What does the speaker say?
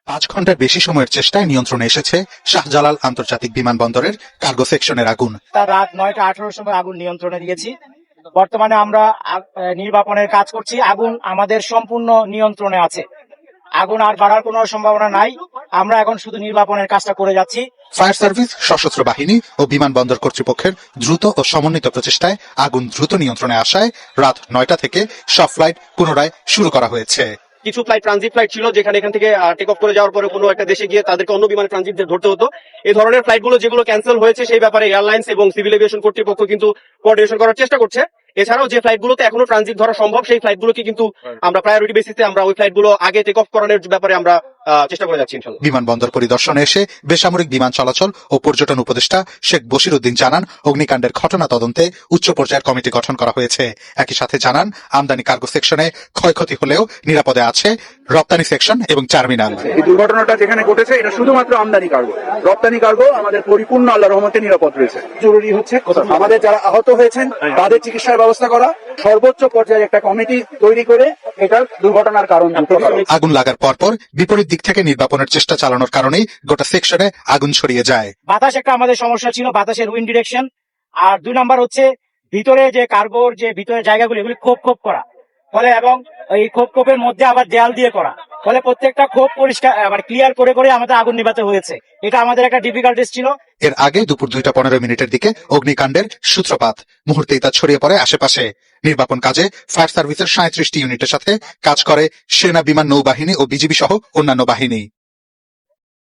5 ঘন্টার বেশি সময়ের চেষ্টায় নিয়ন্ত্রণে এসেছে শাহজালাল আন্তর্জাতিক বিমানবন্দরের কার্গো সেকশনের আগুন। তার রাত 9টা 18 সময় আগুন নিয়ন্ত্রণে দিয়েছি। বর্তমানে আমরা নির্বাপনের কাজ করছি। আগুন আমাদের সম্পূর্ণ নিয়ন্ত্রণে আছে। আগুন আর বাড়ার কোনো সম্ভাবনা নাই। আমরা এখন শুধু নির্বাপনের কাজটা করে যাচ্ছি। ফায়ার সার্ভিস, সশস্ত্র বাহিনী ও বিমানবন্দর কর্তৃপক্ষের দ্রুত ও সমন্বিত প্রচেষ্টায় আগুন দ্রুত নিয়ন্ত্রণে আসায় রাত 9টা থেকে সব ফ্লাইট পুনরায় শুরু করা হয়েছে। কিছু ফ্লাইট ট্রানজিট ফ্লাইট ছিল, যেখানে এখান থেকে টেক অফ করে যাওয়ার পরে কোনো একটা দেশে গিয়ে তাদেরকে অন্য বিমানে ট্রানজিট ধরতে হতো। এই ধরনের ফ্লাইটগুলো যেগুলো ক্যান্সেল হয়েছে, সেই ব্যাপারে এয়ারলাইন্স এবং সিভিল এভিয়েশন কর্তৃপক্ষ কিন্তু কোঅর্ডিনেশন করার চেষ্টা করছে। এছাড়াও যে ফ্লাইটগুলোতে এখনো ট্রানজিট ধরা সম্ভব, সেই ফ্লাইটগুলোকে কিন্তু আমরা প্রায়োরিটি বেসিসে আমরা ওই ফ্লাইটগুলো আগে টেক অফ করানোর ব্যাপারে আমরা চেষ্টা করে যাচ্ছি ইনশাআল্লাহ। বিমানবন্দর পরিদর্শনে এসে বেসামরিক বিমান চলাচল ও পর্যটন উপদেষ্টা শেখ বশির উদ্দিন জানান, অগ্নিকাণ্ডের ঘটনা তদন্তে উচ্চ পর্যায়ের কমিটি গঠন করা হয়েছে। একই সাথে জানান, আমদানি কার্গো সেকশনে ক্ষয়ক্ষতি হলেও নিরাপদে আছে রপ্তানি সেকশন এবং টার্মিনাল। এই দুর্ঘটনাটা যেখানে ঘটেছে, এটা শুধুমাত্র আমদানি কার্গো। রপ্তানি কার্গো আমাদের পরিপূর্ণ আল্লাহর রহমতে নিরাপদ রয়েছে। জরুরি হচ্ছে আমাদের যারা আহত হয়েছেন তাদের চিকিৎসার ব্যবস্থা করা, সর্বোচ্চ পর্যায়ে একটা কমিটি তৈরি করে এটার দুর্ঘটনার কারণ জানতে হবে। আগুন লাগার পরপর বিপরীত দিক থেকে নির্বাপনের চেষ্টা চালানোর কারণেই গোটা সেকশনে আগুন ছড়িয়ে যায়। বাতাস একটা আমাদের সমস্যা ছিল, বাতাসের উইন্ড ডিরেকশন। আর 2 নাম্বার হচ্ছে ভিতরে যে কার্গোর যে ভিতরের জায়গাগুলো, এগুলি খোপ করা, ফলে এবং এই খোপের মধ্যে আবার দেয়াল দিয়ে করা, ফলে প্রত্যেকটা খোপ পরিষ্কার মানে ক্লিয়ার করে আমাদের আগুন নিভাতে হয়েছে। এটা আমাদের একটা ডিফিকাল্টিস ছিল। এর আগে দুপুর 2:15 দিকে অগ্নিকাণ্ডের সূত্রপাত। মুহূর্তেই তা ছড়িয়ে পড়ে আশেপাশে। নির্বাপন কাজে ফায়ার সার্ভিসের 37টি ইউনিটের সাথে কাজ করে সেনা, বিমান, নৌবাহিনী ও বিজিবি সহ অন্যান্য বাহিনী।